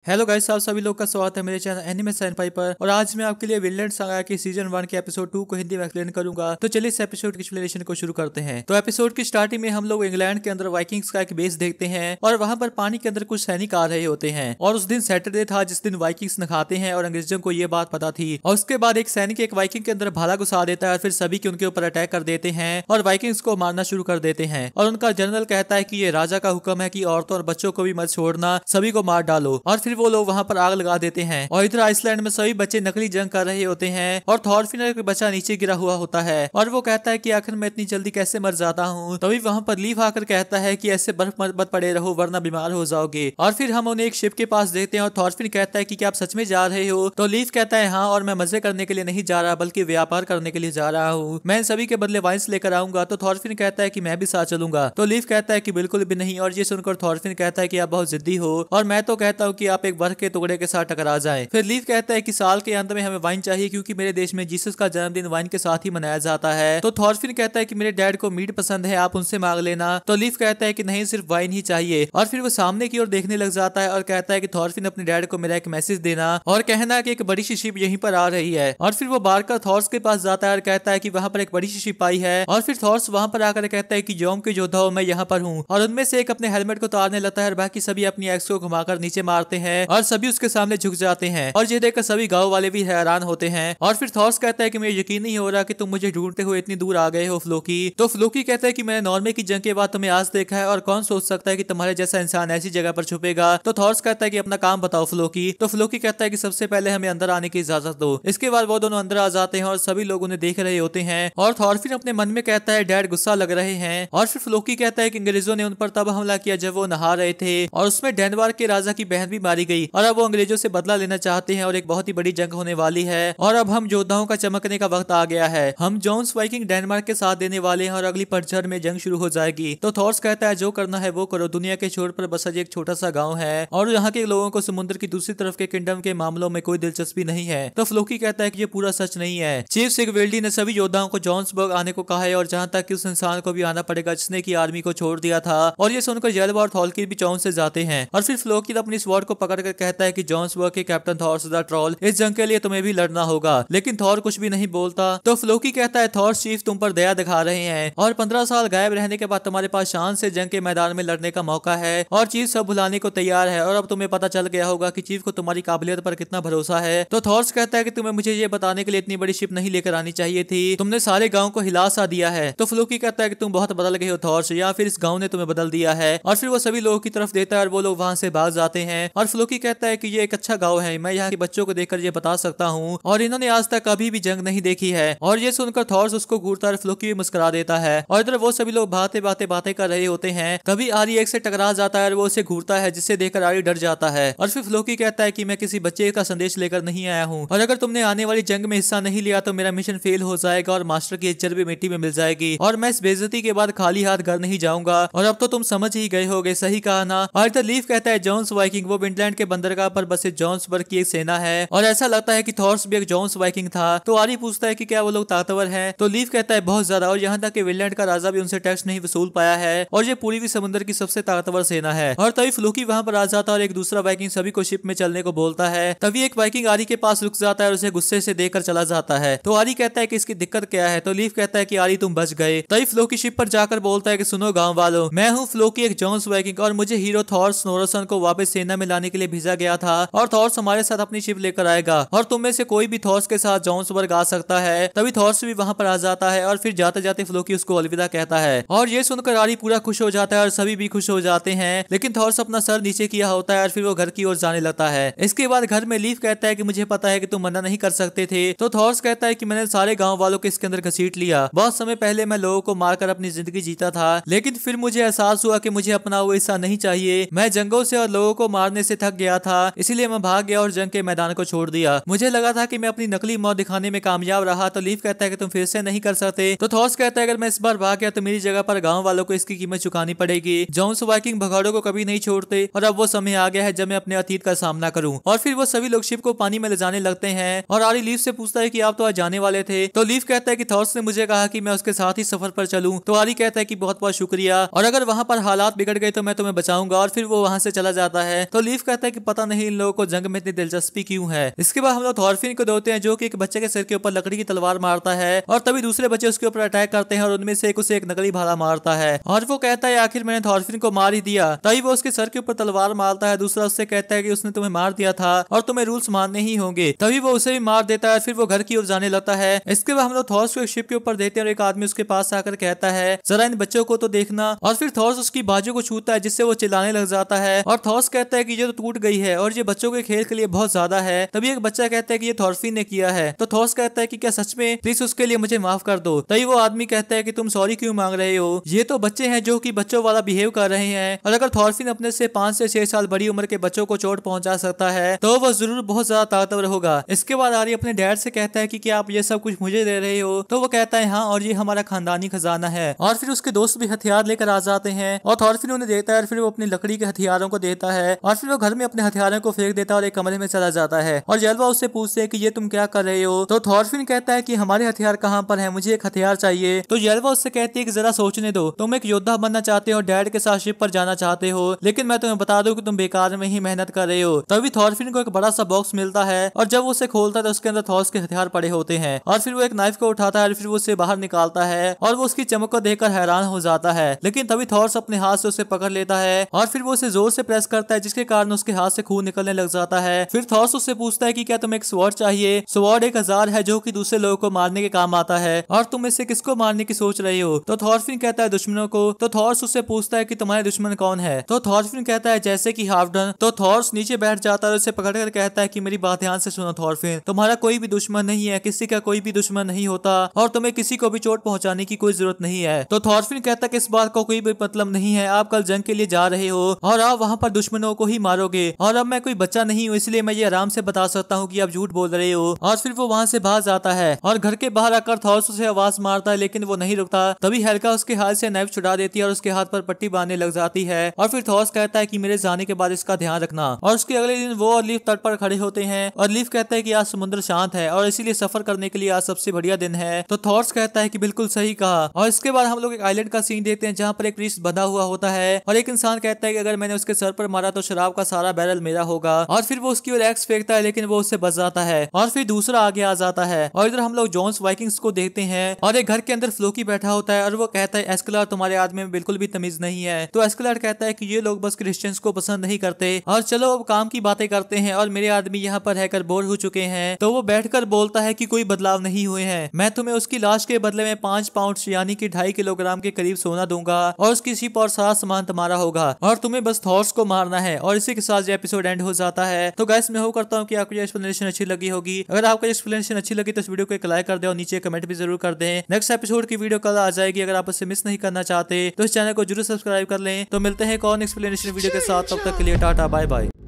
Hello guys, आप सभी लोग का स्वागत है मेरे चैनल एनिमे सेनपाई पर। और आज मैं आपके लिए विनलैंड सागा के सीजन 1 के एपिसोड 2 को हिंदी में एक्सप्लेन करूंगा। तो चलिए इस एपिसोड की एक्सप्लेनेशन को शुरू करते हैं। तो एपिसोड की स्टार्टिंग में हम लोग इंग्लैंड के अंदर वाइकिंग्स का एक बेस देखते हैं और वहां पर पानी के अंदर कुछ सैनिक आ रहे होते हैं। और उस दिन सैटरडे था जिस दिन वाइकिंग्स नहाते हैं और अंग्रेजों को ये बात पता थी। और उसके बाद एक सैनिक एक वाइकिंग के अंदर भाला घुसा देता है और फिर सभी के उनके ऊपर अटैक कर देते हैं और वाइकिंग्स को मारना शुरू कर देते हैं। और उनका जनरल कहता है कि ये राजा का हुक्म है कि औरतों और बच्चों को भी मत छोड़ना, सभी को मार डालो। और फिर वो लोग वहां पर आग लगा देते हैं। और इधर आइसलैंड में सभी बच्चे नकली जंग कर रहे होते हैं और थॉरफिनर का बच्चा नीचे गिरा हुआ होता है और वो कहता है कि आखिर मैं इतनी जल्दी कैसे मर जाता हूँ। तभी वहां पर लीफ आकर कहता है कि ऐसे बर्फ मत पड़े रहो वरना बीमार हो जाओगे। और फिर हम उन्हें एक शिप के पास देखते हैं और थॉरफिन कहता है कि क्या आप सच में जा रहे हो। तो लीफ कहता है हाँ, और मैं मजे करने के लिए नहीं जा रहा बल्कि व्यापार करने के लिए जा रहा हूँ। मैं सभी के बदले वाइन्स लेकर आऊंगा। तो थॉरफिन कहता है कि मैं भी साथ चलूंगा। तो लीफ कहता है कि बिल्कुल भी नहीं। और ये सुनकर थॉरफिन कहता है कि आप बहुत जिद्दी हो और मैं तो कहता हूँ कि आप एक बर्फ के टुकड़े के साथ टकरा जाए। फिर लीफ कहता है कि साल के अंत में हमें वाइन चाहिए क्योंकि मेरे देश में जीसस का जन्मदिन वाइन के साथ ही मनाया जाता है। तो थॉरफिन कहता है कि मेरे डैड को मीट पसंद है, आप उनसे मांग लेना। तो लीफ कहता है कि नहीं, सिर्फ वाइन ही चाहिए। और फिर वो सामने की ओर देखने लग जाता है और कहता है कि थॉरफिन अपने डैड को मेरा एक मैसेज देना और कहना कि एक बड़ी सी शिप यहीं पर आ रही है। और फिर वो बार का थॉर्स के पास जाता है और कहता है कि वहां पर एक बड़ी सी शिप आई है। और फिर थॉर्स वहां पर आकर कहता है कि जोम के योद्धाओं मैं यहाँ पर हूँ। और उनमें से एक अपने हेलमेट को उतारने लगता है और बाकी सभी अपनी एक्स को घुमाकर नीचे मारते हैं और सभी उसके सामने झुक जाते हैं। और ये देखकर सभी गांव वाले भी हैरान होते हैं। और फिर थॉर्स कहता है कि मुझे यकीन नहीं हो रहा कि तुम मुझे ढूंढते हुए इतनी दूर आ गए हो फ्लोकी। तो फ्लोकी कहता है कि मैंने नॉर्मे की जंग के बाद तुम्हें आज देखा है और कौन सोच सकता है कि तुम्हारे जैसा इंसान ऐसी जगह पर छुपेगा। तो थॉर्स कहता है कि अपना काम बताओ फ्लोकी। तो फ्लोकी कहता है कि सबसे पहले हमें अंदर आने की इजाजत दो। इसके बाद वो दोनों अंदर आ जाते हैं और सभी लोग उन्हें देख रहे होते हैं। और थॉरफिन अपने मन में कहता है डैड गुस्सा लग रहे हैं। और फिर फ्लोकी कहता है कि अंग्रेजों ने उन पर तब हमला किया जब वो नहा रहे थे और उसमें डेनमार्क के राजा की बहन भी मारी गई और अब वो अंग्रेजों से बदला लेना चाहते हैं और एक बहुत ही बड़ी जंग होने वाली है। और अब हम योद्धाओं का चमकने का वक्त आ गया है। हम जोन्स वाइकिंग डेनमार्क के साथ देने वाले हैं और अगली पतझड़ में जंग शुरू हो जाएगी। तो थॉर्स कहता है जो करना है वो करो, दुनिया के छोर पर बस एक छोटा सा गांव है और यहाँ के लोगों को समुद्र की दूसरी तरफ के किंगडम के मामलों में कोई दिलचस्पी नहीं है। तो फ्लोकी कहता है कि ये पूरा सच नहीं है। चीफ सिगवेल्डी ने सभी योद्धाओं को जोन्सबर्ग आने को कहा है और जहाँ तक कि उस इंसान को भी आना पड़ेगा जिसने की आर्मी को छोड़ दिया था। और ये सुनकर येल्वा और थॉलकिन भी जोन से जाते हैं। और फिर फ्लोकी अपनी स्वॉर्ड को पकड़कर कहता है कि जोन्सबर्ग के कैप्टन थॉर्स द ट्रॉल, इस जंग के लिए तुम्हें भी लड़ना होगा। लेकिन थॉर कुछ भी नहीं बोलता। तो फ्लोकी कहता है थॉर चीफ तुम पर दया दिखा रहे हैं और 15 साल गायब रहने के बाद तुम्हारे पास शान से जंग के मैदान में लड़ने का मौका है और चीफ सब भुलाने को तैयार है और अब तुम्हें पता चल गया होगा कि चीफ को तुम्हारी काबिलियत पर कितना भरोसा है। तो थॉर्स कहता है कि तुम्हें मुझे ये बताने के लिए इतनी बड़ी शिप नहीं लेकर आनी चाहिए थी, तुमने सारे गाँव को हिला सा दिया है। तो फ्लोकी कहता है कि तुम बहुत बदल गए हो थॉर्स, या फिर इस गाँव ने तुम्हें बदल दिया है। और फिर वो सभी लोगों की तरफ देता है और वो लोग वहां से भाग जाते हैं। और फ्लोकी कहता है कि ये एक अच्छा गाँव है, मैं यहाँ के बच्चों को देखकर ये बता सकता हूँ और इन्होंने आज तक कभी भी जंग नहीं देखी है। और ये सुनकर थॉर्स उसको घूरता है, फ्लोकी भी मुस्कुरा देता है। और इधर वो सभी लोग बातें कर रहे होते हैं। कभी आरी एक से टकरा जाता है और वो उसे घूरता है जिससे देखकर आरी डर जाता है। और फिर फ्लोकी कहता है कि मैं किसी बच्चे का संदेश लेकर नहीं आया हूँ और अगर तुमने आने वाली जंग में हिस्सा नहीं लिया तो मेरा मिशन फेल हो जाएगा और मास्टर की इज्जत भी मिट्टी में मिल जाएगी और मैं इस बेइज्जती के बाद खाली हाथ घर नहीं जाऊंगा। और अब तो तुम समझ ही गए होगे, सही कहा ना। और इधर लीफ कहता है जोन्स वाइकिंग वो विंडलैंड के बंदरगाह पर बसे जोन्सबर्ग की एक सेना है और ऐसा लगता है कि थॉर्स भी एक जोन्स वाइकिंग था। तो आरी पूछता है कि क्या वो लोग ताकतवर हैं। तो लीफ कहता है बहुत ज्यादा, और यहाँ तक कि विंडलैंड का राजा भी उनसे टैक्स नहीं वसूल पाया है और ये पूरी भी समुद्र की सबसे ताकतवर सेना है। और तभी फ्लोकी वहां पर आ जाता है और एक दूसरा वाइकिंग सभी को शिप में चलने को बोलता है। तभी एक वाइकिंग आरी के पास रुक जाता है और उसे गुस्से से देखकर चला जाता है। तो आरी कहता है कि इसकी दिक्कत क्या है। तो लीफ कहता है कि आरी तुम बच गए। तभी फ्लोकी शिप पर जाकर बोलता है कि सुनो गाँव वालों, मैं हूँ फ्लोकी एक जोन्स वाइकिंग और मुझे हीरो थॉर्स स्नोरसन को वापस सेना में लाने के लिए भेजा गया था और थॉर्स हमारे साथ अपनी शिप लेकर आएगा और तुम में से कोई भी थॉर्स के साथ जोन्सबर्ग आ सकता है। तभी थॉर्स भी वहां पर आ जाता है और फिर जाते जाते फ्लोकी उसको अलविदा कहता है। और ये सुनकर आरी पूरा खुश हो जाता है और सभी भी खुश हो जाते हैं। लेकिन थॉर्स अपना सर नीचे किया होता है और फिर वो घर की ओर जाने लगता है। इसके बाद घर में लीफ कहता है कि मुझे पता है कि तुम मना नहीं कर सकते थे। तो थॉर्स कहता है कि मैंने सारे गाँव वालों को इसके अंदर घसीट लिया। बहुत समय पहले मैं लोगों को मारकर अपनी जिंदगी जीता था, लेकिन फिर मुझे एहसास हुआ कि मुझे अपना वो हिस्सा नहीं चाहिए। मैं जंगों से और लोगों को मारने से थक गया था, इसीलिए मैं भाग गया और जंग के मैदान को छोड़ दिया। मुझे लगा था कि मैं अपनी नकली मौत दिखाने में कामयाब रहा। तो लीफ कहता है कि तुम फिर से नहीं कर सकते। तो थॉर्स कहता है अगर मैं इस बार भाग गया तो मेरी जगह पर गांव वालों को इसकी कीमत चुकानी पड़ेगी। जोन्स वाइकिंग भगौड़ों को कभी नहीं छोड़ते और अब वो समय आ गया है जब मैं अपने अतीत का सामना करूं। और फिर वो सभी लोग शिप को पानी में ले जाने लगते हैं और आरी लीफ से पूछता है कि आप तो आज जाने वाले थे। तो लीफ कहता है कि थॉर्स ने मुझे कहा कि मैं उसके साथ ही सफर पर चलूं। तो आरी कहता है कि बहुत बहुत शुक्रिया और अगर वहां पर हालात बिगड़ गए तो मैं तुम्हें बचाऊंगा। और फिर वो वहां से चला जाता है। तो लीफ कहता है कि पता नहीं इन लोगों को जंग में इतनी दिलचस्पी क्यों है। इसके बाद हम लोग थॉरफिन को देखते हैं जो कि एक बच्चे के सिर के ऊपर लकड़ी की तलवार मारता है और तभी दूसरे बच्चे उसके ऊपर अटैक करते हैं और उनमें से एक उसे एक नकली भाला मारता है और वो कहता है आखिर मैंने थॉरफिन को मार ही दिया। तभी वो उसके सर के ऊपर तलवार मारता है। दूसरा उससे कहता है कि उसने तुम्हें मार दिया था और तुम्हें रूल्स मानने ही होंगे। तभी वो उसे भी मार देता है। फिर वो घर की ओर जाने लगता है। इसके बाद हम लोग थॉर्स को एक शिप के ऊपर देखते हैं और एक आदमी उसके पास आकर कहता है जरा इन बच्चों को तो देखना। और फिर थॉर्स उसकी बाजू को छूता है जिससे वो चिल्लाने लग जाता है और थॉर्स कहता है कि ये तो टूट गई है और ये बच्चों के खेल के लिए बहुत ज्यादा है। तभी एक बच्चा कहता है कि ये थॉरफिन ने किया है। तो थॉर्स कहता है कि क्या सच में, प्लीज उसके लिए मुझे माफ कर दो। तभी वो आदमी कहता है कि तुम सॉरी क्यों मांग रहे हो, ये तो बच्चे हैं जो कि बच्चों वाला बिहेव कर रहे हैं और अगर थॉरफिन अपने से 5 से 6 साल बड़ी उम्र के बच्चों को चोट पहुंचा सकता है तो वो जरूर बहुत ज्यादा ताकतवर होगा। इसके बाद आर्य अपने डैड से कहता है कि क्या आप ये सब कुछ मुझे दे रहे हो। तो वो कहता है हाँ, और ये हमारा खानदानी खजाना है। और फिर उसके दोस्त भी हथियार लेकर आ जाते हैं और थॉरफिन उन्हें देता है और फिर वो अपनी लकड़ी के हथियारों को देता है और फिर वो घर में अपने हथियारों को फेंक देता है और एक कमरे में चला जाता है। और जेलवा उससे पूछते हैं कि ये तुम क्या कर रहे हो। तो थॉरफिन कहता है कि हमारे हथियार कहाँ पर है, मुझे एक हथियार चाहिए। तो जेलवा उससे कहती है कि जरा सोचने दो, तुम एक योद्धा बनना चाहते हो, डैड के साथ शिप पर जाना चाहते हो, लेकिन मैं तुम्हें बता दूं कि तुम बेकार में ही मेहनत कर रहे हो। तभी थॉरफिन को एक बड़ा सा बॉक्स मिलता है और जब वो उसे खोलता है तो उसके अंदर थॉर्स के हथियार पड़े होते हैं और फिर वो एक नाइफ को उठाता है और फिर वो उसे बाहर निकालता है और वो उसकी चमक को देखकर हैरान हो जाता है। लेकिन तभी थॉर्स अपने हाथ से उसे पकड़ लेता है और फिर वो उसे जोर से प्रेस करता है जिसके कारण उसके हाथ से खून निकलने लग जाता है। फिर थॉर्स उससे पूछता है कि क्या तुम्हें एक स्वॉर्ड चाहिए। स्वॉर्ड एक औजार है जो कि दूसरे लोगों को मारने के काम आता है और तुम इससे किसको मारने की सोच रहे हो। तो थॉरफिन कहता है दुश्मनों को। तो थॉर्स उससे पूछता है कि तुम्हारे दुश्मन कौन है। तो थॉरफिन कहता है जैसे कि हाल्फडन। तो थॉर्स नीचे बैठ जाता है और उसे पकड़कर कहता है कि मेरी बात ध्यान से सुनो थॉरफिन, तुम्हारा कोई भी दुश्मन नहीं है, किसी का कोई भी दुश्मन नहीं होता और तुम्हें किसी को भी चोट पहुंचाने की कोई जरूरत नहीं है। तो थॉरफिन कहता है कि इस बात का कोई भी मतलब नहीं है, आप कल जंग के लिए जा रहे हो और आप वहां पर दुश्मनों को ही मारोगे और अब मैं कोई बच्चा नहीं हूँ इसलिए मैं ये आराम से बता सकता हूँ कि आप झूठ बोल रहे हो। और फिर वो वहां से भाग जाता है और घर के बाहर आकर थॉर्स उसे आवाज मारता है लेकिन वो नहीं रुकता। तभी हेल्का उसके हाथ से नाइफ छुड़ा देती है और उसके हाथ पर पट्टी बांधने लग जाती है और फिर थॉर्स कहता है कि मेरे जाने के बाद इसका ध्यान रखना। और उसके अगले दिन वो और लीफ तट पर खड़े होते हैं और लीफ कहता है कि आज समुद्र शांत है और इसीलिए सफर करने के लिए आज सबसे बढ़िया दिन है। तो थॉर्स कहता है कि बिल्कुल सही कहा। और इसके बाद हम लोग एक आइलैंड का सीन देखते हैं जहाँ पर एक प्रीस्ट बंधा हुआ होता है और एक इंसान कहता है कि अगर मैंने उसके सर पर मारा तो शराब का सारा बैरल मेरा होगा। और फिर वो उसकी ओर एक्स फेंकता है लेकिन वो उससे बच जाता है और फिर दूसरा आगे आ जाता है। और इधर हम लोग जोन्स वाइकिंग्स को देखते हैं और एक घर के अंदर फ्लोकी बैठा होता है और वो कहता है एस्केलार तुम्हारे आदमी में बिल्कुल भी तमीज नहीं है। तो एस्केलार कहता है कि ये लोग बस क्रिश्चियंस को पसंद नहीं करते और चलो अब काम की बातें करते हैं और मेरे आदमी यहाँ पर रहकर बोर हो चुके हैं। तो वो बैठकर बोलता है कि कोई बदलाव नहीं हुए हैं, मैं तुम्हें उसकी लाश के बदले में 5 पाउंड यानी कि 2.5 किलोग्राम के करीब सोना दूंगा और उसकी शिप और सारा सामान तुम्हारा होगा और तुम्हें बस थॉर्स को मारना है। और इसी के साथ एपिसोड एंड हो जाता है। तो गाइस मैं होप करता हूँ कि आपको ये एक्सप्लेनेशन अच्छी लगी होगी। अगर आपको एक्सप्लेनेशन अच्छी लगी तो इस वीडियो को एक लाइक कर दे और नीचे कमेंट भी जरूर कर दें। नेक्स्ट एपिसोड की वीडियो कल आ जाएगी, अगर आप उसे मिस नहीं करना चाहते तो इस चैनल को जरूर सब्सक्राइब कर लें। तो मिलते हैं एक और एक्सप्लेनेशन वीडियो के साथ, तब तक के लिए टाटा बाय बाय।